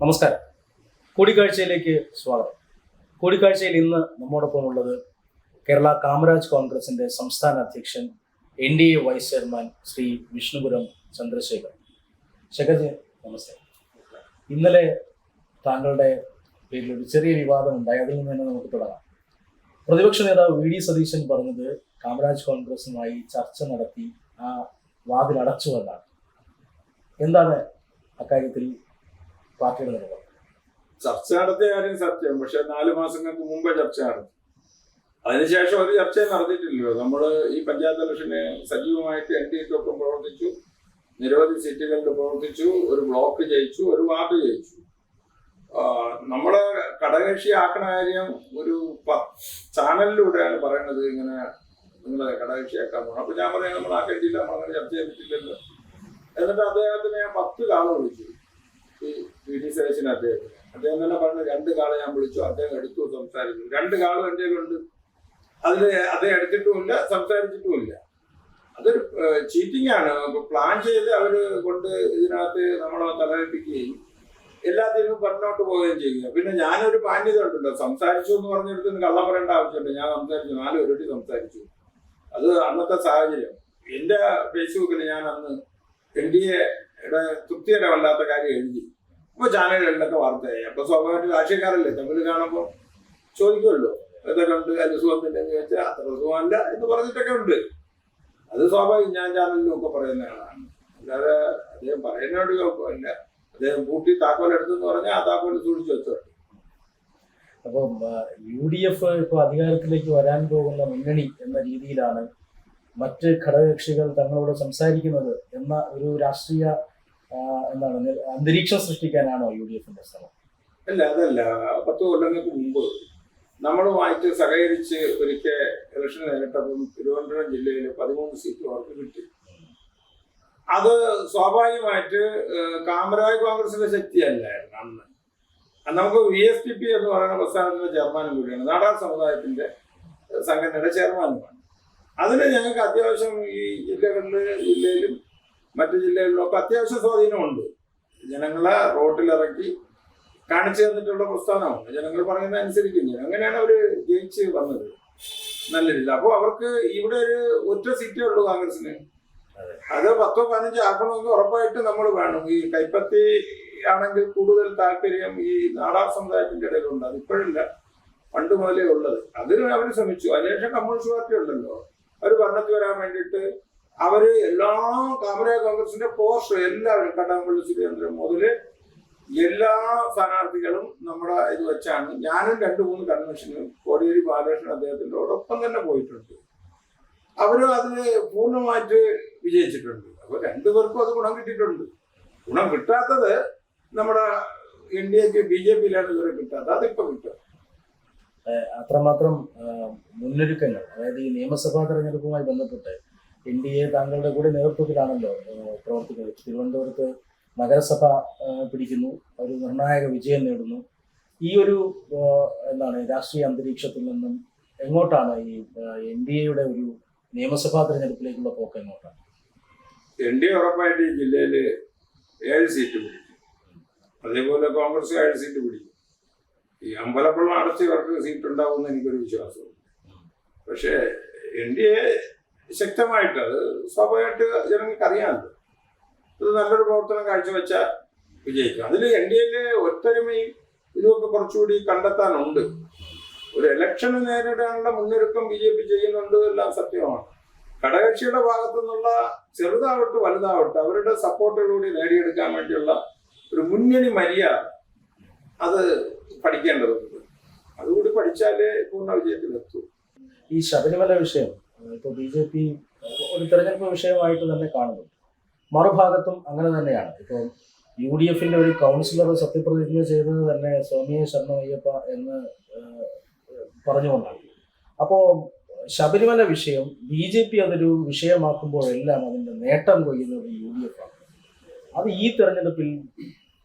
നമസ്കാരം. കൂടിക്കാഴ്ചയിലേക്ക് സ്വാഗതം. കൂടിക്കാഴ്ചയിൽ ഇന്ന് നമ്മോടൊപ്പം ഉള്ളത് കേരള കാമരാജ് കോൺഗ്രസിന്റെ സംസ്ഥാന അധ്യക്ഷൻ NDA vice chairman Shri Vishnupuram Chandrasekhar. Sekharji, നമസ്തേ. ഇന്നലെ താങ്കളുടെ പേരിൽ ഒരു ചെറിയ വിവാദം ഉണ്ടായി. അതിൽ നിന്ന് തന്നെ നമുക്ക് തുടങ്ങാം. പ്രതിപക്ഷ നേതാവ് VD സതീശൻ പറഞ്ഞത് കാമരാജ് കോൺഗ്രസുമായി ചർച്ച നടത്തി ആ വാതിൽ അടച്ചു എന്നാണ്. എന്താണ് അക്കാര്യത്തിൽ പാർട്ടിയുടെ നിലപാട്? ചർച്ച നടത്തിയ കാര്യം സത്യം, പക്ഷെ 4 മാസങ്ങൾക്ക് മുമ്പേ ചർച്ച നടത്തി. അതിനുശേഷം ഒരു ചർച്ചയും നടത്തിയിട്ടില്ലല്ലോ. നമ്മൾ ഈ പഞ്ചായത്ത് ഇലക്ഷന് സജീവമായിട്ട് NDAക്കൊപ്പം പ്രവർത്തിച്ചു, നിരവധി സീറ്റുകളിൽ പ്രവർത്തിച്ചു, ഒരു ബ്ലോക്ക് ജയിച്ചു, ഒരു വാർഡ് ജയിച്ചു. നമ്മളെ ഘടകകക്ഷിയാക്കണ കാര്യം ഒരു ചാനലിലൂടെയാണ് പറയുന്നത്, ഇങ്ങനെ നിങ്ങളെ ഘടകകക്ഷിയാക്കാൻ പോകണം. അപ്പൊ ഞാൻ പറയാം, നമ്മൾ ആക്കേണ്ടിയില്ല, നമ്മളങ്ങനെ ചർച്ച ചെയ്തിട്ടില്ലല്ലോ. എന്നിട്ട് അദ്ദേഹത്തിന് ഞാൻ 10 കാള് വിളിച്ചു, ഈ VD സതീശൻ അദ്ദേഹം തന്നെ പറഞ്ഞ 2 കാള് ഞാൻ വിളിച്ചു. അദ്ദേഹം എടുത്തു, സംസാരിച്ചു. 2 കാളും എൻ്റെ ഉണ്ട്. അതില് അദ്ദേഹം എടുത്തിട്ടുമില്ല, സംസാരിച്ചിട്ടുമില്ല. അതൊരു ചീറ്റിംഗ് ആണ്. പ്ലാൻ ചെയ്ത് അവര് കൊണ്ട് ഇതിനകത്ത് നമ്മളെ തലയിപ്പിക്കുകയും എല്ലാത്തിനും പറഞ്ഞോട്ട് പോവുകയും ചെയ്യുക. പിന്നെ ഞാനൊരു മാന്യത ഉണ്ടല്ലോ, സംസാരിച്ചു എന്ന് പറഞ്ഞെടുത്ത് കള്ളം പറയേണ്ട ആവശ്യമുണ്ട്. ഞാൻ സംസാരിച്ചു, 4 പേരോട്ട് സംസാരിച്ചു. അത് അന്നത്തെ സാഹചര്യം. എൻ്റെ ഫേസ്ബുക്കിൽ ഞാൻ അന്ന് NDAയുടെ തൃപ്തികരമല്ലാത്ത കാര്യം എഴുതി. അപ്പോൾ ചാനലുകളിലൊക്കെ വാർത്തയായി. അപ്പോൾ സ്വാഭാവികമായിട്ട് രാഷ്ട്രീയക്കാരല്ലേ, തമ്മിൽ കാണുമ്പോൾ ചോദിക്കുമല്ലോ, ഇതൊക്കെ ഉണ്ട്, അത് സുഖത്തിൻ്റെ എന്ന് ചോദിച്ചാൽ അത്ര സുഖമല്ല എന്ന് പറഞ്ഞിട്ടൊക്കെ ഉണ്ട്. അത് സ്വാഭാവികം, ഞാൻ ചാനലിലും ഒക്കെ പറയുന്ന ആളാണ്. അല്ലാതെ അദ്ദേഹം പറയുന്നതിനോട് കുഴപ്പമില്ല. അദ്ദേഹം കൂട്ടി താക്കോൽ എടുത്തെന്ന് പറഞ്ഞാൽ ആ താക്കോൽ സൂക്ഷിച്ചു വെച്ചോട്ടെ. അപ്പം UDF ഇപ്പോൾ അധികാരത്തിലേക്ക് വരാൻ പോകുന്ന മുന്നണി എന്ന രീതിയിലാണ് മറ്റ് ഘടകകക്ഷികൾ തങ്ങളോട് സംസാരിക്കുന്നത് എന്ന ഒരു രാഷ്ട്രീയ എന്താണ് അന്തരീക്ഷം സൃഷ്ടിക്കാനാണോ UDFന്റെ ശ്രമം? അല്ല, അതല്ല. 10 കൊല്ലങ്ങൾക്ക് മുമ്പ് നമ്മളുമായിട്ട് സഹകരിച്ച് ഒരിക്കൽ ഇലക്ഷൻ നേരിട്ടപ്പം തിരുവനന്തപുരം ജില്ലയിൽ 13 സീറ്റ് അവർക്ക് കിട്ടി. അത് സ്വാഭാവികമായിട്ട് കാമരാജ് കോൺഗ്രസിന്റെ ശക്തിയല്ലായിരുന്നു അന്ന്. നമുക്ക് VSPP എന്ന് പറയുന്ന പ്രസ്ഥാനത്തിന്റെ ചെയർമാനും കൂടിയാണ്, നാടാർ സമുദായത്തിന്റെ സംഘടനയുടെ ചെയർമാനുമാണ്. അതിന് ഞങ്ങൾക്ക് അത്യാവശ്യം ഈ ജില്ലയിലും മറ്റു ജില്ലകളിലൊക്കെ അത്യാവശ്യം സ്വാധീനമുണ്ട്. ജനങ്ങളെ റോട്ടിലിറക്കി കാണിച്ചു തന്നിട്ടുള്ള പ്രസ്ഥാനമാണ്. ജനങ്ങൾ പറയുന്നത് അനുസരിക്കും. അങ്ങനെയാണ് അവർ ജയിച്ച് വന്നത് നല്ല രീതിയിൽ. അപ്പോൾ അവർക്ക് ഇവിടെ ഒരു ഒറ്റ സീറ്റേ ഉള്ളൂ കോൺഗ്രസിന്. അത് 10-15 ആക്കണമെങ്കിൽ ഉറപ്പായിട്ട് നമ്മൾ വേണം. ഈ കൈപ്പത്തി ആണെങ്കിൽ കൂടുതൽ താല്പര്യം ഈ നാടാർ സമുദായത്തിന്റെ ഇടയിലുണ്ട്. അതിപ്പോഴില്ല, പണ്ട് മുതലേ ഉള്ളത്. അതിന് അവർ ശ്രമിച്ചു. അതിനുശേഷം കമ്മ്യൂണിസ്റ്റ് പാർട്ടി ഉണ്ടല്ലോ, അവർ ഭരണത്തിൽ വരാൻ വേണ്ടിയിട്ട് അവര് എല്ലാ കാമരാജ് കോൺഗ്രസിന്റെ പോസ്റ്റർ എല്ലാവരും കടകംപള്ളി സുരേന്ദ്രൻ മുതല് എല്ലാ സ്ഥാനാർത്ഥികളും നമ്മുടെ ഇത് വെച്ചാണ്. ഞാനും 2-3 കൺവെൻഷനും കോടിയേരി ബാലകൃഷ്ണൻ അദ്ദേഹത്തിന്റെ ഒപ്പം തന്നെ പോയിട്ടുണ്ട്. അവരും അതിന് പൂർണ്ണമായിട്ട് വിജയിച്ചിട്ടുണ്ട്. അപ്പൊ 2 പേർക്കും അത് ഗുണം കിട്ടിയിട്ടുണ്ട്. ഗുണം കിട്ടാത്തത് നമ്മുടെ NDAക്ക് BJPയിലാണ് ഇതുവരെ കിട്ടാത്തത്. അതിപ്പോ കിട്ടും. അത്രമാത്രം മുന്നൊരുക്കങ്ങൾ, അതായത് ഈ നിയമസഭാ തെരഞ്ഞെടുപ്പുമായി ബന്ധപ്പെട്ട് NDA താങ്കളുടെ കൂടെ നേതൃത്വത്തിലാണല്ലോ പ്രവർത്തിക്കുന്നത്. തിരുവനന്തപുരത്ത് നഗരസഭ പിടിക്കുന്നു, ഒരു നിർണായക വിജയം നേടുന്നു. ഈ ഒരു എന്താണ് രാഷ്ട്രീയ അന്തരീക്ഷത്തിൽ നിന്നും എങ്ങോട്ടാണ് ഈ NDAയുടെ ഒരു നിയമസഭാ തെരഞ്ഞെടുപ്പിലേക്കുള്ള പോക്ക് എങ്ങോട്ടാണ്? NDA ഉറപ്പായിട്ട് ഈ ജില്ലയിൽ 7 സീറ്റ് പിടിക്കും. അതേപോലെ കോൺഗ്രസ് 7 സീറ്റ് പിടിക്കും. ഈ അമ്പലപ്പുഴ അടച്ച് ഇവർക്ക് സീറ്റ് ഉണ്ടാവുമെന്ന് എനിക്കൊരു വിശ്വാസമുണ്ട്. പക്ഷേ NDA ശക്തമായിട്ട്, അത് സ്വാഭാവികമായിട്ട് ജനങ്ങൾക്ക് അറിയാമല്ലോ, ഇത് നല്ലൊരു പ്രവർത്തനം കാഴ്ചവെച്ചാൽ വിജയിക്കും. അതിൽ NDAയിലെ ഒത്തൊരുമയും ഇതുമൊക്കെ കുറച്ചുകൂടി കണ്ടെത്താനുണ്ട്. ഒരു ഇലക്ഷന് നേരിടാനുള്ള മുന്നൊരുക്കം BJP ചെയ്യുന്നുണ്ട്, എല്ലാം സത്യമാണ്. ഘടകകക്ഷിയുടെ ഭാഗത്തു നിന്നുള്ള ചെറുതാവട്ടെ വലുതാവട്ടെ അവരുടെ സപ്പോർട്ടോടുകൂടി നേടിയെടുക്കാൻ വേണ്ടിയുള്ള ഒരു മുന്നണി മര്യാദ അത് പഠിക്കേണ്ടതുണ്ട്. അതുകൂടി പഠിച്ചാലേ പൂർണ്ണ വിജയത്തിലെത്തൂ. ഈ ശബരിമല വിഷയം ഇപ്പോൾ BJP ഒരു തെരഞ്ഞെടുപ്പ് വിഷയമായിട്ട് തന്നെ കാണുന്നുണ്ട്. മറുഭാഗത്തും അങ്ങനെ തന്നെയാണ്. ഇപ്പോൾ UDFന്റെ ഒരു കൗൺസിലർ സത്യപ്രതിജ്ഞ ചെയ്തത് തന്നെ സ്വാമിയെ ശരണമയ്യപ്പ എന്ന് പറഞ്ഞുകൊണ്ടാണ്. അപ്പോൾ ശബരിമല വിഷയം BJP അതൊരു വിഷയമാക്കുമ്പോഴെല്ലാം അതിൻ്റെ നേട്ടം കൊയ്യുന്നത് UDF ആണ്. അത് ഈ തെരഞ്ഞെടുപ്പിൽ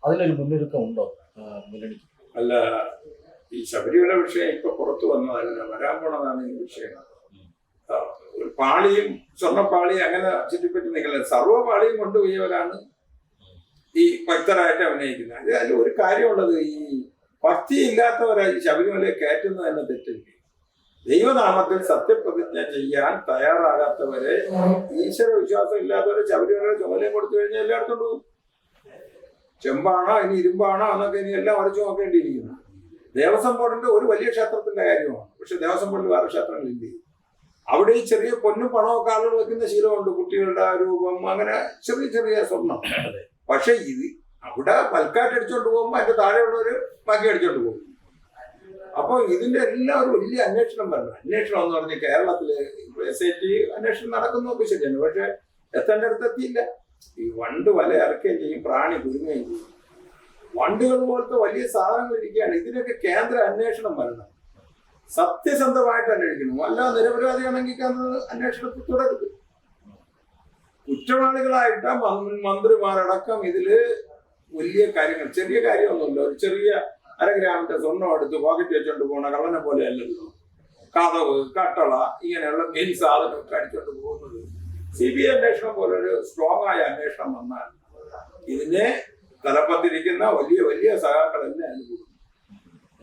അതിനൊരു മുന്നൊരുക്കം ഉണ്ടോ മുന്നണിക്ക്? അല്ല, ഈ ശബരിമല വിഷയം ഇപ്പൊ പുറത്തു വന്നതല്ല, വരാൻ പോണതാണ് ഈ വിഷയം. പാളിയും സ്വർണ്ണപ്പാളിയും അങ്ങനെ ചുറ്റിപ്പറ്റി നിൽക്കുന്നത്, സർവ്വപാളിയും കൊണ്ടുപോയവരാണ് ഈ ഭക്തരായിട്ട് അഭിനയിക്കുന്നത്. അതിൽ ഒരു കാര്യമുള്ളത്, ഈ ഭക്തി ഇല്ലാത്തവരെ ശബരിമലയെ കയറ്റുന്നത് തന്നെ തെറ്റില്ല. ദൈവനാമത്തിൽ സത്യപ്രതിജ്ഞ ചെയ്യാൻ തയ്യാറാകാത്തവരെ, ഈശ്വര വിശ്വാസം ഇല്ലാത്തവരെ ശബരിമല ചുമലയും കൊടുത്തു കഴിഞ്ഞാൽ എല്ലായിടത്തും പോകും. ചെമ്പാണോ ഇനി ഇരുമ്പാണോ എന്നൊക്കെ ഇനി എല്ലാം ഉറച്ചു നോക്കേണ്ടിയിരിക്കുന്നു. ദേവസ്വം ബോർഡിന്റെ ഒരു വലിയ ക്ഷേത്രത്തിന്റെ കാര്യമാണ്. പക്ഷെ ദേവസ്വം ബോർഡിൽ വേറെ ക്ഷേത്രങ്ങളില്ല. അവിടെ ഈ ചെറിയ പൊന്നും പണമൊക്കെ ആളുകൾ വെക്കുന്ന ശീലമുണ്ട്. കുട്ടികളുടെ രൂപം, അങ്ങനെ ചെറിയ ചെറിയ സ്വർണം. പക്ഷെ ഇത് അവിടെ ബൽക്കായിട്ട് അടിച്ചോണ്ട് പോകുമ്പോൾ അതിന്റെ താഴെയുള്ളവര് ബാക്കി അടിച്ചോണ്ട് പോകും. അപ്പൊ ഇതിന്റെ എല്ലാം ഒരു വലിയ അന്വേഷണം വരണം. അന്വേഷണം എന്ന് പറഞ്ഞ് കേരളത്തില് SIT അന്വേഷണം നടക്കുന്നതൊക്കെ ശരിയാണ്. പക്ഷെ എത്തേണ്ട അടുത്ത് എത്തിയില്ല. ഈ വണ്ട് വല ഇറക്കുകയും ചെയ്യും, പ്രാണി കുരുങ്ങുകയും ചെയ്യും. വണ്ടുകൾ പോലത്തെ വലിയ സാധനങ്ങൾ ഇരിക്കുകയാണ്. ഇതിനൊക്കെ കേന്ദ്ര അന്വേഷണം വരണം. സത്യസന്ധമായിട്ട് അന്വേഷിക്കണം. അല്ല നിരപരാധിയാണെങ്കിൽ കേന്ദ്ര അന്വേഷണത്തിൽ തുടരുത്. കുറ്റവാളികളായിട്ട മന്ത്രിമാരടക്കം ഇതില് വലിയ കാര്യങ്ങൾ, ചെറിയ കാര്യമൊന്നുമില്ല. ഒരു ചെറിയ 1/2 ഗ്രാമിന്റെ സ്വർണ്ണം എടുത്ത് പോക്കറ്റ് വെച്ചോണ്ട് പോകണ കള്ളനെ പോലെ അല്ലല്ലോ. കതവ്, കട്ടള, ഇങ്ങനെയുള്ള മെയിൻ സാധനമൊക്കെ അടിച്ചോണ്ട് പോകുന്നത്. CBI അന്വേഷണം പോലെ ഒരു സ്ട്രോങ് ആയ അന്വേഷണം വന്നാൽ ഇതിനെ തലപ്പത്തിരിക്കുന്ന വലിയ വലിയ സഹാക്കളെന്നെ അനുഭവിക്കും.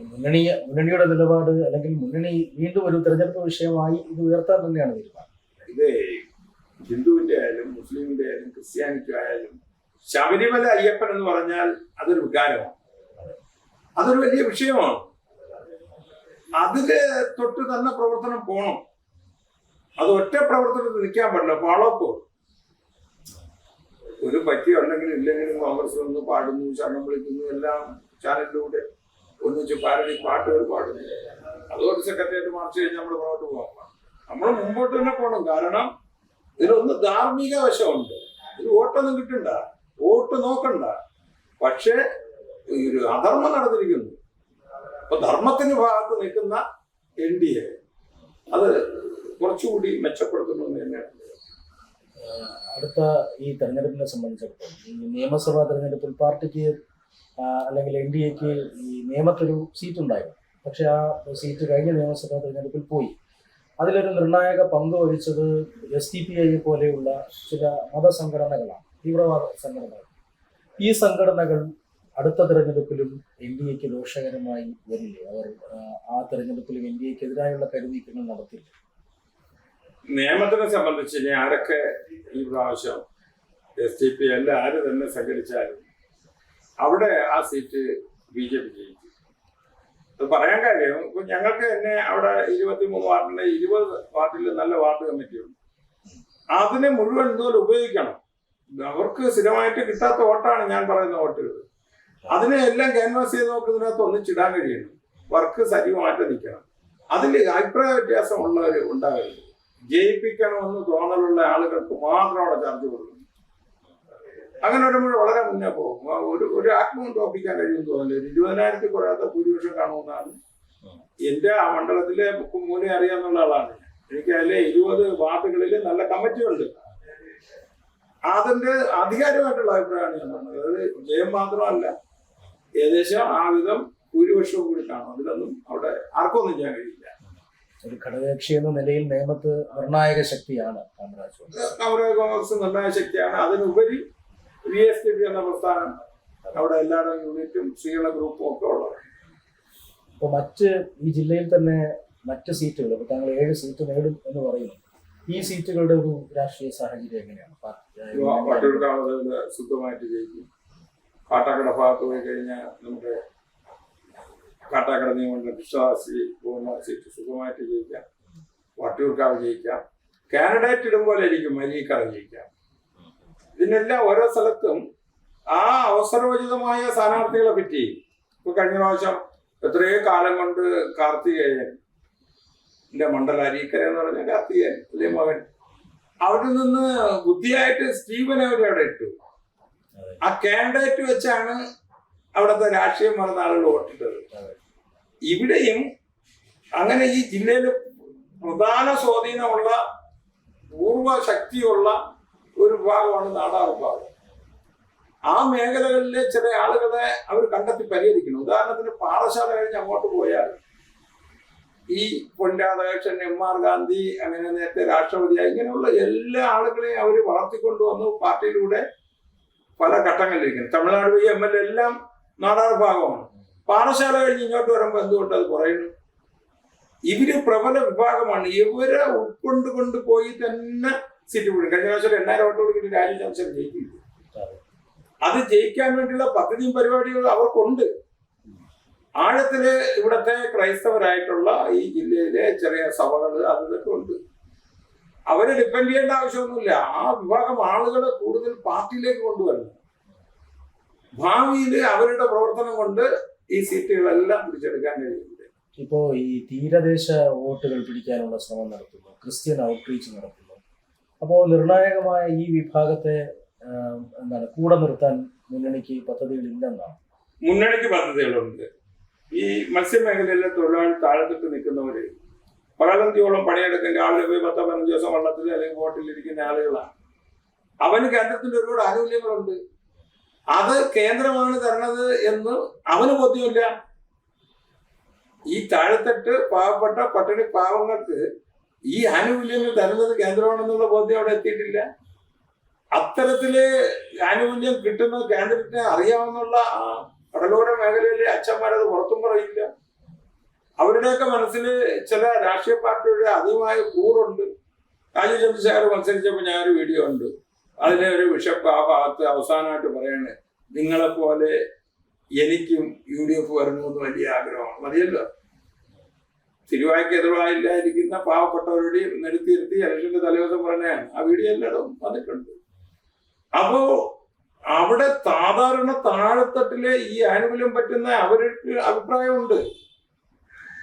മുന്നണിയുടെ നിലപാട്, അല്ലെങ്കിൽ മുന്നണി വീണ്ടും ഒരു തെരഞ്ഞെടുപ്പ് വിഷയമായി ഇത് ഉയർത്താൻ തന്നെയാണ് തീരുമാനം. ഇത് ഹിന്ദുവിന്റെ ആയാലും മുസ്ലിമിന്റെ ആയാലും ക്രിസ്ത്യാനിറ്റി ആയാലും ശബരിമല അയ്യപ്പൻ എന്ന് പറഞ്ഞാൽ അതൊരു വികാരമാണ്, അതൊരു വലിയ വിഷയമാണ്. അതില് തൊട്ട് തന്നെ പ്രവർത്തനം പോണം. അത് ഒറ്റ പ്രവർത്തനത്തിൽ നിൽക്കാൻ പാടില്ല. പാളോപ്പോ ഒരു പറ്റിയുണ്ടെങ്കിലും ഇല്ലെങ്കിലും കോൺഗ്രസ് ഒന്ന് പാടുന്നു, ശരണം വിളിക്കുന്നു, എല്ലാം ചാനലിലൂടെ ഒന്നിച്ച് പാരഡി പാട്ടുകൾ പാടുന്നു. അതുകൊണ്ട് സെക്രട്ടേറിയറ്റ് മാർച്ച് കഴിഞ്ഞ് നമ്മൾ മുന്നോട്ട് പോകാം. നമ്മൾ മുമ്പോട്ട് തന്നെ പോകണം. കാരണം ഇതിലൊന്ന് ധാർമ്മിക വശമുണ്ട്. ഇത് വോട്ടൊന്നും കിട്ടണ്ട, വോട്ട് നോക്കണ്ട. പക്ഷേ ഒരു അധർമ്മം നടന്നിരിക്കുന്നു. അപ്പൊ ധർമ്മത്തിന് ഭാഗത്ത് നിൽക്കുന്ന NDA അത് കുറച്ചുകൂടി മെച്ചപ്പെടുത്തണമെന്ന് തന്നെയാണ്. അടുത്ത ഈ തെരഞ്ഞെടുപ്പിനെ സംബന്ധിച്ചിടത്തോളം, ഈ നിയമസഭാ തെരഞ്ഞെടുപ്പിൽ പാർട്ടിക്ക് അല്ലെങ്കിൽ NDAക്ക് ഈ നിയമത്തൊരു സീറ്റ് ഉണ്ടായിരുന്നു. പക്ഷെ ആ സീറ്റ് കഴിഞ്ഞ നിയമസഭാ തെരഞ്ഞെടുപ്പിൽ പോയി. അതിലൊരു നിർണായക പങ്ക് വഹിച്ചത് SDPI പോലെയുള്ള ചില മതസംഘടനകളാണ്, തീവ്രവാദ സംഘടനകൾ. ഈ സംഘടനകൾ അടുത്ത തെരഞ്ഞെടുപ്പിലും NDAക്ക് ദോഷകരമായി വരില്ലേ? അവർ ആ തെരഞ്ഞെടുപ്പിലും NDAക്കെതിരായുള്ള കരുനീക്കങ്ങൾ നടത്തില്ല. നിയമത്തിനെ സംബന്ധിച്ച് ഇനി ആരൊക്കെ ഈ പ്രാവശ്യം SDPI അല്ല ആര് തന്നെ സംഘടിച്ചാലും അവിടെ ആ സീറ്റ് BJP ജയിക്കും. അത് പറയാൻ കാര്യം, ഇപ്പൊ ഞങ്ങൾക്ക് തന്നെ അവിടെ 23 വാർഡിലെ 20 വാർഡിൽ നല്ല വാർഡ് കമ്മിറ്റിയുണ്ട്. അതിനെ മുഴുവൻ ഇതുപോലെ ഉപയോഗിക്കണം. അവർക്ക് സ്ഥിരമായിട്ട് കിട്ടാത്ത വോട്ടാണ് ഞാൻ പറയുന്ന വോട്ടുകൾ. അതിനെ എല്ലാം ക്യാൻവാസ് ചെയ്ത് നോക്കുന്നതിനകത്ത് ഒന്നിച്ചിടാൻ കഴിയണം. വർക്ക് സജീവമായിട്ട് നിൽക്കണം. അതിൽ അഭിപ്രായ വ്യത്യാസം ഉള്ളവർ ഉണ്ടാകരുത്. ജയിപ്പിക്കണമെന്ന് തോന്നലുള്ള ആളുകൾക്ക് മാത്രം അവിടെ ചർച്ച കൊടുക്കണം. അങ്ങനെ വരുമ്പോൾ വളരെ മുന്നേ പോകും. ഒരു ആത്മവും തോപ്പിക്കാൻ കഴിയുമെന്ന് തോന്നില്ല. 20,000 കുറയാത്ത ഭൂരിപക്ഷം കാണുമെന്നാണ് എന്റെ ആ മണ്ഡലത്തിലെ ബുക്കും മൂലം അറിയാന്നുള്ള ആളാണ്. എനിക്ക് അതിലെ 20 വാർഡുകളിൽ നല്ല കമ്മിറ്റിയുണ്ട്. അതിന്റെ ആധികാരികമായിട്ടുള്ള അഭിപ്രായമാണ് ഞാൻ പറഞ്ഞത്. അത് ജയം മാത്രമല്ല, ഏകദേശം ആ വിധം ഭൂരിപക്ഷവും കൂടി കാണും. അതിലൊന്നും അവിടെ ആർക്കൊന്നും ചെയ്യാൻ കഴിയില്ല. ഒരു ഘടകകക്ഷി എന്ന നിലയിൽ നേമത്ത് നിർണായക ശക്തിയാണ് കോൺഗ്രസ് നിർണായക ശക്തിയാണ്. അതിനുപരി VSDP എന്ന പ്രസ്ഥാനം അവിടെ എല്ലാവരും യൂണിറ്റും സ്ത്രീകളുടെ ഗ്രൂപ്പും ഒക്കെ ഉള്ളത്. ഇപ്പോൾ ഈ ജില്ലയിൽ തന്നെ മറ്റ് സീറ്റുകൾ, ഇപ്പോൾ താങ്കൾ 7 സീറ്റ് നേടും എന്ന് പറയുന്നു. ഈ സീറ്റുകളുടെ ഒരു രാഷ്ട്രീയ സാഹചര്യം എങ്ങനെയാണ്? വട്ടിയൂർക്കാവ് സുഖമായിട്ട് ജയിക്കും. കാട്ടാക്കട ഭാഗത്ത് പോയി കഴിഞ്ഞാൽ നമുക്ക് കാട്ടാക്കട നിയമമണ്ഡലം കൃഷ്ണദാസി പോകുന്ന സീറ്റ് സുഖമായിട്ട് ജയിക്കാം. വട്ടിയൂർക്കാവ് ജയിക്കാം. കാൻഡിഡേറ്റ് ഇടുമ്പോൾ ആയിരിക്കും മരീക്കട ജയിക്കാം. ഇതിനെല്ലാം ഓരോ സ്ഥലത്തും ആ അവസരോചിതമായ സ്ഥാനാർത്ഥികളെ പറ്റി ഇപ്പൊ കഴിഞ്ഞ പ്രാവശ്യം എത്രയോ കാലം കൊണ്ട് കാർത്തികേയന്റെ മണ്ഡല അരീക്കര എന്ന് പറഞ്ഞ കാർത്തികേയൻ അല്ലേ മകൻ, അവിടെ നിന്ന് ബുദ്ധിയായിട്ട് സ്റ്റീവനെ അവിടെ ഇട്ടു. ആ കാൻഡിഡേറ്റ് വെച്ചാണ് അവിടുത്തെ രാഷ്ട്രീയം പറഞ്ഞ ആളുകൾ വോട്ടിട്ടത്. ഇവിടെയും അങ്ങനെ ഈ ജില്ലയിൽ പ്രധാന സ്വാധീനമുള്ള പൂർവ്വ ശക്തിയുള്ള ഒരു വിഭാഗമാണ് നാടാർ വിഭാഗം. ആ മേഖലകളിലെ ചില ആളുകളെ അവർ കണ്ടെത്തി പരിഹരിക്കണം. ഉദാഹരണത്തിന് പാറശാല കഴിഞ്ഞ് അങ്ങോട്ട് പോയാൽ ഈ പൊൻ രാധാകൃഷ്ണൻ, MR ഗാന്ധി, അങ്ങനെ നേരത്തെ രാഷ്ട്രപതിയായി, ഇങ്ങനെയുള്ള എല്ലാ ആളുകളെയും അവർ വളർത്തിക്കൊണ്ടുവന്നു പാർട്ടിയിലൂടെ പല ഘട്ടങ്ങളിലിരിക്കുന്നത്. തമിഴ്നാട് വഴി MLA എല്ലാം നാടാർ ഭാഗമാണ്. പാറശാല കഴിഞ്ഞ് ഇങ്ങോട്ട് വരുമ്പോൾ എന്തുകൊണ്ട് അത് പറയുന്നു? ഇവര് പ്രബല വിഭാഗമാണ്. ഇവരെ ഉൾക്കൊണ്ട് പോയി തന്നെ സീറ്റ് പിടിക്കും. കഴിഞ്ഞ പ്രാവശ്യം 2000 വോട്ട് കൊടുത്തിട്ട് രാജീവ് ചന്ദ്രശേഖരൻ ജയിക്കില്ല. അത് ജയിക്കാൻ വേണ്ടിയുള്ള പദ്ധതിയും പരിപാടികളും അവർക്കുണ്ട്. ആഴത്തില് ഇവിടത്തെ ക്രൈസ്തവരായിട്ടുള്ള ഈ ജില്ലയിലെ ചെറിയ സഭകൾ അതൊക്കെ ഉണ്ട്. അവരെ ഡിപ്പെൻഡ് ചെയ്യേണ്ട ആവശ്യമൊന്നുമില്ല. ആ വിഭാഗം ആളുകളെ കൂടുതൽ പാർട്ടിയിലേക്ക് കൊണ്ടുവരണം. ഭാവിയിൽ അവരുടെ പ്രവർത്തനം കൊണ്ട് ഈ സീറ്റുകളെല്ലാം പിടിച്ചെടുക്കാൻ കഴിയുന്നുണ്ട്. ഇപ്പോ ഈ തീരദേശ വോട്ടുകൾ പിടിക്കാനുള്ള ശ്രമം നടത്തുന്നു, ക്രിസ്ത്യൻ ഔട്ട്റീച്ച് നടത്തുന്നു. അപ്പോൾ നിർണായകമായ ഈ വിഭാഗത്തെ കൂടെ നിർത്താൻ മുന്നണിക്ക് പദ്ധതികളില്ലെന്നാണ്. മുന്നണിക്ക് പദ്ധതികളുണ്ട്. ഈ മത്സ്യമേഖലയിലെ തൊഴിലാളി താഴെത്തിട്ട് നിൽക്കുന്നവര് പകലന്തിയോളം പണിയെടുക്കുന്ന രാവിലെ പോയി 10-15 ദിവസം വള്ളത്തിൽ അല്ലെങ്കിൽ ബോട്ടിലിരിക്കുന്ന ആളുകളാണ്. അവന് കേന്ദ്രത്തിന്റെ ഒരുപാട് ആനുകൂല്യങ്ങളുണ്ട്. അത് കേന്ദ്രമാണ് തരണത് എന്ന് അവന് ബോധ്യമില്ല. ഈ താഴെത്തട്ട് പാവപ്പെട്ട പട്ടിണി പാവങ്ങൾക്ക് ഈ ആനുകൂല്യങ്ങൾ തരുന്നത് കേന്ദ്രമാണെന്നുള്ള ബോധ്യം അവിടെ എത്തിയിട്ടില്ല. അത്തരത്തില് ആനുകൂല്യം കിട്ടുന്നത് കേന്ദ്രത്തിന് അറിയാവുന്നുള്ള കടലോര മേഖലയിലെ അച്ഛന്മാരത് പുറത്തും പറയില്ല. അവരുടെയൊക്കെ മനസ്സിൽ ചില രാഷ്ട്രീയ പാർട്ടിയുടെ അധികമായ കൂറുണ്ട്. രാജീവ് ചന്ദ്രശേഖർ മത്സരിച്ചപ്പോൾ ഞാനൊരു വീഡിയോ ഉണ്ട്. അതിലെ ഒരു ബിഷപ്പ് ആ ഭാഗത്ത് അവസാനമായിട്ട് പറയണേ, നിങ്ങളെപ്പോലെ എനിക്കും UDF വരണമെന്ന് വലിയ ആഗ്രഹമാണ്. മതിയല്ലോ. തിരുവായ്ക്ക് എതിരായില്ലായിരിക്കുന്ന പാവപ്പെട്ടവരുടെ നിരത്തിയിരുത്തി ഇലക്ഷന്റെ തലേദിവസം പറഞ്ഞാണ്. ആ വീഡിയോ എല്ലായിടവും വന്നിട്ടുണ്ട്. അപ്പോ അവിടെ സാധാരണ താഴെത്തട്ടിലെ ഈ ആനുകൂല്യം പറ്റുന്ന അവർക്ക് അഭിപ്രായമുണ്ട്.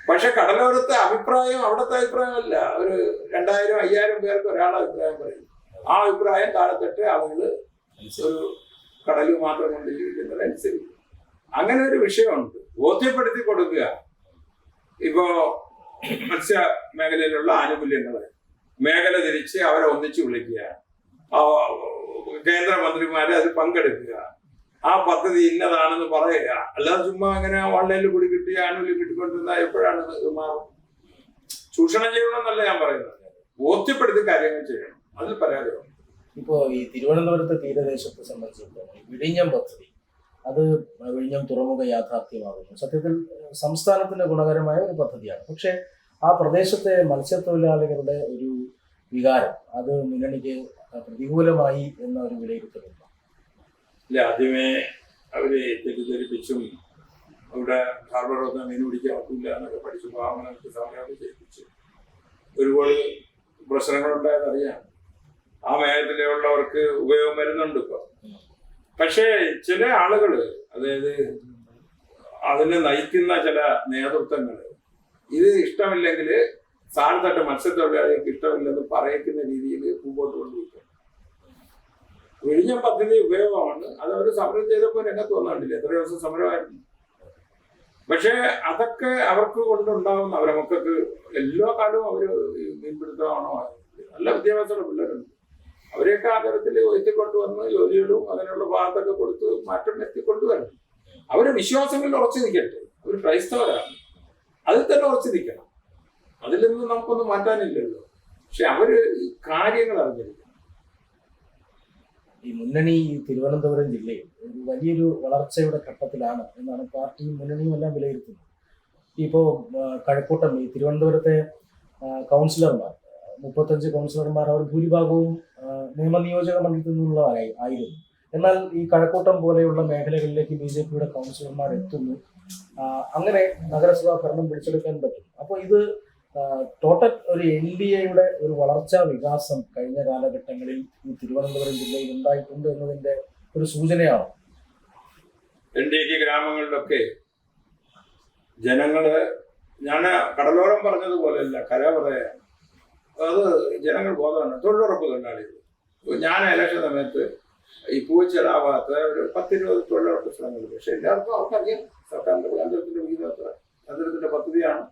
പക്ഷെ കടലോരത്തെ അഭിപ്രായം അവിടുത്തെ അഭിപ്രായമല്ല. ഒരു 2000-5000 പേർക്ക് ഒരാളെ അഭിപ്രായം പറയും. ആ അഭിപ്രായം താഴെത്തട്ട് ആളുകൾ ഒരു കടലിൽ മാത്രം കൊണ്ട് ജീവിക്കുന്നതനുസരിച്ച് അങ്ങനെ ഒരു വിഷയമുണ്ട്. ബോധ്യപ്പെടുത്തി കൊടുക്കുക. ഇപ്പോ മത്സ്യ മേഖലയിലുള്ള ആനുകൂല്യങ്ങൾ മേഖല തിരിച്ച് അവരെ ഒന്നിച്ച് വിളിക്കുക, കേന്ദ്രമന്ത്രിമാരെ അത് പങ്കെടുക്കുക, ആ പദ്ധതി ഇന്നതാണെന്ന് പറയുക. അല്ലാതെ ചുമ്മാ അങ്ങനെ ഓൺലൈനിൽ കൂടി കിട്ടിയ ആനുകൂല്യം കിട്ടിക്കൊണ്ടിരുന്ന എപ്പോഴാണ് ഇത് മാറും? ചൂഷണം ചെയ്യണമെന്നല്ല ഞാൻ പറയുന്നത്, ബോധ്യപ്പെടുത്തി കാര്യങ്ങൾ ചെയ്യണം. അതിൽ പരാതിയാണ്. ഇപ്പോൾ ഈ തിരുവനന്തപുരത്തെ തീരദേശത്തെ സംബന്ധിച്ചിടത്തോളം വിഴിഞ്ഞം പദ്ധതി അത് വിഴിഞ്ഞം തുറമുഖ യാഥാർത്ഥ്യമാകുന്നു. സത്യത്തിൽ സംസ്ഥാനത്തിന് ഗുണകരമായ ഒരു പദ്ധതിയാണ്. പക്ഷേ ആ പ്രദേശത്തെ മത്സ്യത്തൊഴിലാളികളുടെ ഒരു വികാരം അത് മുന്നണിക്ക് പ്രതികൂലമായി എന്ന ഒരു വിലയിരുത്തലുണ്ട്. ഇല്ല, ആദ്യമേ അവര് തെറ്റിദ്ധരിപ്പിച്ചും അവിടെ ഹാർബർ വന്ന് മീൻ പിടിക്കാൻ പറ്റില്ല എന്നൊക്കെ പഠിച്ചു പാവങ്ങൾക്ക് സമയമൊക്കെ ചെയ്യിപ്പിച്ചു ഒരുപാട് പ്രശ്നങ്ങളുണ്ടായെന്നറിയാം. ആ മേഖലയിലുള്ളവർക്ക് ഉപയോഗം വരുന്നുണ്ട് ഇപ്പൊ. പക്ഷേ ചില ആളുകള്, അതായത് അതിനെ നയിക്കുന്ന ചില നേതൃത്വങ്ങള് ഇത് ഇഷ്ടമില്ലെങ്കിൽ താഴെത്തട്ട് മത്സ്യത്തൊഴിലാളികൾക്ക് ഇഷ്ടമില്ലെന്ന് പറയിക്കുന്ന രീതിയിൽ മുമ്പോട്ട് കൊണ്ടുപോയി. വിഴിഞ്ഞം പദ്ധതി ഉപയോഗമാണ്. അത് അവർ സമരം ചെയ്തപ്പോൾ രംഗത്ത് വന്നിട്ടില്ല. എത്ര ദിവസം സമരമായിരുന്നു. പക്ഷെ അതൊക്കെ അവർക്ക് കൊണ്ടുണ്ടാവുന്ന അവരെ മക്കൾക്ക് എല്ലാ കാലവും അവര് മീൻപിടുത്തമാണോ, നല്ല വിദ്യാഭ്യാസമുള്ള പിള്ളേരുണ്ട്. അവരെയൊക്കെ ആ തരത്തിൽ എത്തിക്കൊണ്ടുവന്ന് ജോലികളും അങ്ങനെയുള്ള ഭാഗത്തൊക്കെ കൊടുത്ത് മാറ്റം എത്തിക്കൊണ്ടുവരണം. അവരെ വിശ്വാസങ്ങളിൽ ഉറച്ചു നിൽക്കട്ടെ. അവർ ക്രൈസ്തവരാണ്, അതിൽ തന്നെ ഉറച്ചു നിൽക്കണം. അതിൽ നിന്ന് നമുക്കൊന്നും മാറ്റാനില്ലല്ലോ. പക്ഷെ അവര് ഈ കാര്യങ്ങൾ അറിഞ്ഞിരിക്കണം. ഈ മുന്നണി തിരുവനന്തപുരം ജില്ലയിൽ ഒരു വലിയൊരു വളർച്ചയുടെ ഘട്ടത്തിലാണ് എന്നാണ് പാർട്ടിയും മുന്നണിയും എല്ലാം വിലയിരുത്തുന്നത്. ഇപ്പോൾ കഴക്കൂട്ടം ഈ തിരുവനന്തപുരത്തെ കൗൺസിലർമാർ 35 കൗൺസിലർമാർ അവർ ഭൂരിഭാഗവും നിയമനിയോജക മണ്ഡലത്തിൽ നിന്നുള്ളവരായിരുന്നു. എന്നാൽ ഈ കഴക്കൂട്ടം പോലെയുള്ള മേഖലകളിലേക്ക് BJPയുടെ കൗൺസിലർമാർ എത്തുന്നു. അങ്ങനെ നഗരസഭാ ഭരണം പിടിച്ചെടുക്കാൻ പറ്റും. അപ്പോൾ ഇത് ടോട്ടൽ ഒരു NDAയുടെ ഒരു വളർച്ചാ വികാസം കഴിഞ്ഞ കാലഘട്ടങ്ങളിൽ ഈ തിരുവനന്തപുരം ജില്ലയിൽ ഉണ്ടായിട്ടുണ്ട് എന്നതിന്റെ ഒരു സൂചനയാണ്. NDA ഗ്രാമങ്ങളിലൊക്കെ ജനങ്ങള്, ഞാൻ കടലോരം പറഞ്ഞതുപോലെയല്ല, കര പറയാ, അത് ജനങ്ങൾ ബോധമാണ്. തൊഴിലുറപ്പ് തൊഴിലാളികൾ. ഞാൻ ഇലക്ഷൻ സമയത്ത് ഈ പൂച്ചൽ ആ ഭാഗത്ത് ഒരു 10-20 തൊഴിലുറപ്പ് സ്ഥലങ്ങൾ. പക്ഷെ എല്ലാവർക്കും അവർക്കറിയാം സർക്കാരിന്റെ കേന്ദ്രത്തിന്റെ കേന്ദ്രത്തിന്റെ പദ്ധതിയാണ്.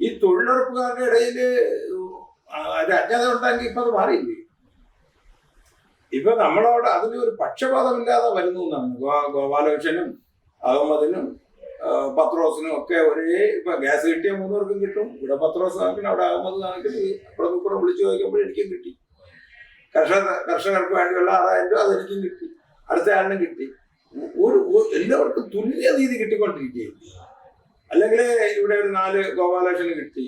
ഈ തൊഴിലുറപ്പുകാരുടെ ഇടയിൽ ഒരു അജ്ഞത ഉണ്ടെങ്കിൽ ഇപ്പൊ അത് മാറിയില്ലേ? ഇപ്പൊ നമ്മളവിടെ അതിന് ഒരു പക്ഷപാതമില്ലാതെ വരുന്നു എന്നാണ്. ഗോപാലകൃഷ്ണനും അഹമ്മദിനും പത്രോസിനും ഒക്കെ ഒരേ, ഇപ്പൊ ഗ്യാസ് കിട്ടിയ 3 പേർക്കും കിട്ടും. ഇവിടെ പത്രോസ് കാണിക്കണം, അവിടെ അഹമ്മദ് കാണിക്കണം. അപ്പുറം ഇപ്പുറം വിളിച്ചു ചോദിക്കുമ്പോൾ എനിക്കും കിട്ടി. കർഷകർക്ക് വേണ്ടിയുള്ള 6000 രൂപ അതെനിക്കും കിട്ടി. അടുത്ത ആളിനും കിട്ടി. എല്ലാവർക്കും തുല്യ നീതി കിട്ടിക്കൊണ്ടിരിക്കുകയും, അല്ലെങ്കിൽ ഇവിടെ ഒരു 4 ഗോപാലകൃഷ്ണന് കിട്ടി,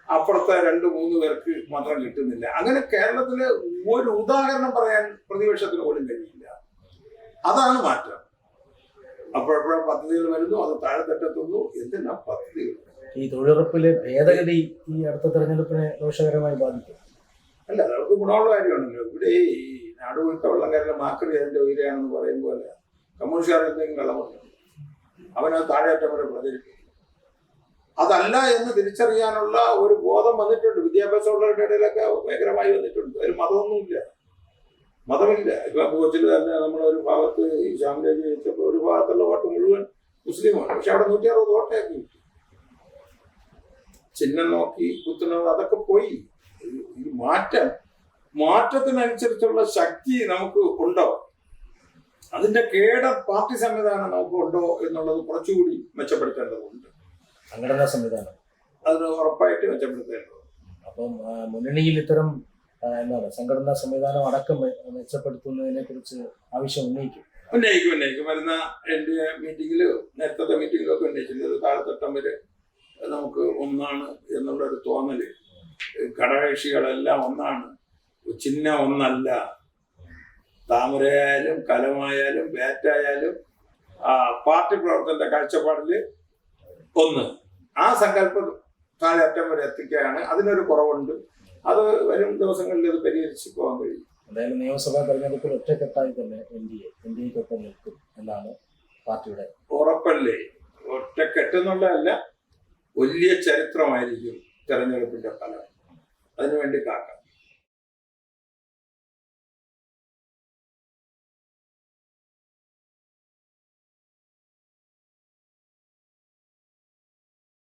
അപ്പുറത്തെ 2-3 പേർക്ക് മാത്രം കിട്ടുന്നില്ല. അങ്ങനെ കേരളത്തില് ഒരു ഉദാഹരണം പറയാൻ പ്രതിപക്ഷത്തിന് പോലും കഴിയില്ല. അതാണ് മാറ്റം. അപ്പോഴപ്പോഴും പദ്ധതികൾ വരുന്നു, അത് താഴെത്തട്ടെത്തുന്നു. എന്തെല്ലാം പദ്ധതികൾ! ഈ തൊഴിലുറപ്പിലെ ഭേദഗതി ഈ അടുത്ത തെരഞ്ഞെടുപ്പിനെ ദോഷകരമായി ബാധിക്കും. അല്ല, അവർക്ക് ഗുണമുള്ള കാര്യമാണല്ലോ. ഇവിടെ ഈ നാട് വിട്ട വെള്ളക്കാരുടെ മാക്കറി അതിന്റെ ഉയരാണെന്ന് പറയുമ്പോൾ കമ്മ്യൂണിസ്റ്റുകാർ എന്തെങ്കിലും കള്ളമുണ്ട്, അവനത് താഴെയറ്റം വരെ പ്രചരിക്കും. അതല്ല എന്ന് തിരിച്ചറിയാനുള്ള ഒരു ബോധം വന്നിട്ടുണ്ട്. വിദ്യാഭ്യാസമുള്ളവരുടെ ഇടയിലൊക്കെ ഭയങ്കരമായി വന്നിട്ടുണ്ട്. അതിൽ മതമില്ല. ഇപ്പൊ കൊച്ചിൽ തന്നെ നമ്മളൊരു ഭാഗത്ത് ഈ ശ്യാമിലേക്ക് ചോദിച്ചപ്പോൾ ഒരു ഭാഗത്തുള്ള വോട്ട് മുഴുവൻ മുസ്ലിമാണ്. പക്ഷെ അവിടെ 160 വോട്ടൊക്കെ കിട്ടി. ചിഹ്നം നോക്കി കുത്തുന്നത് അതൊക്കെ പോയി. ഈ മാറ്റത്തിനനുസരിച്ചുള്ള ശക്തി നമുക്ക് ഉണ്ടോ, അതിന്റെ പാർട്ടി സംവിധാനം നമുക്ക് ഉണ്ടോ എന്നുള്ളത് കുറച്ചുകൂടി മെച്ചപ്പെടുത്തേണ്ടതുണ്ട്. സംഘടനാ സംവിധാനം അതിന് ഉറപ്പായിട്ട് മെച്ചപ്പെടുത്തേണ്ടത്. അപ്പം മുന്നണിയിൽ ഇത്തരം എന്താണ് സംഘടനാ സംവിധാനം അടക്കം മെച്ചപ്പെടുത്തുന്നതിനെ കുറിച്ച് ആവശ്യം ഉന്നയിക്കും. വരുന്ന NDA മീറ്റിംഗില്, നേരത്തെ മീറ്റിംഗിലൊക്കെ ഉന്നയിച്ചിട്ടുണ്ട്. താഴെത്തട്ടം വരെ നമുക്ക് ഒന്നാണ് എന്നുള്ളൊരു തോന്നല്. ഘടകകക്ഷികളെല്ലാം ഒന്നാണ്, ചിഹ്നം ഒന്നല്ല. താമരയായാലും കലമായാലും ബാറ്റായാലും പാർട്ടി പ്രവർത്തനത്തിന്റെ കാഴ്ചപ്പാടില് ഒന്ന്. ആ സങ്കല്പം താഴെയറ്റം വരെ എത്തിക്കുകയാണ്. അതിനൊരു കുറവുണ്ട്. അത് വരും ദിവസങ്ങളിൽ അത് പരിഹരിച്ച് പോകാൻ കഴിയും. എന്തായാലും നിയമസഭാ തെരഞ്ഞെടുപ്പിൽ ഒറ്റക്കെട്ടായി തന്നെ NDAക്കൊപ്പം നിൽക്കും എന്നാണ് പാർട്ടിയുടെ ഉറപ്പല്ലേ. ഒറ്റക്കെട്ടെന്നുള്ളതല്ല, വലിയ ചരിത്രമായിരിക്കും തെരഞ്ഞെടുപ്പിന്റെ ഫലം. അതിനുവേണ്ടി കാക്കാം.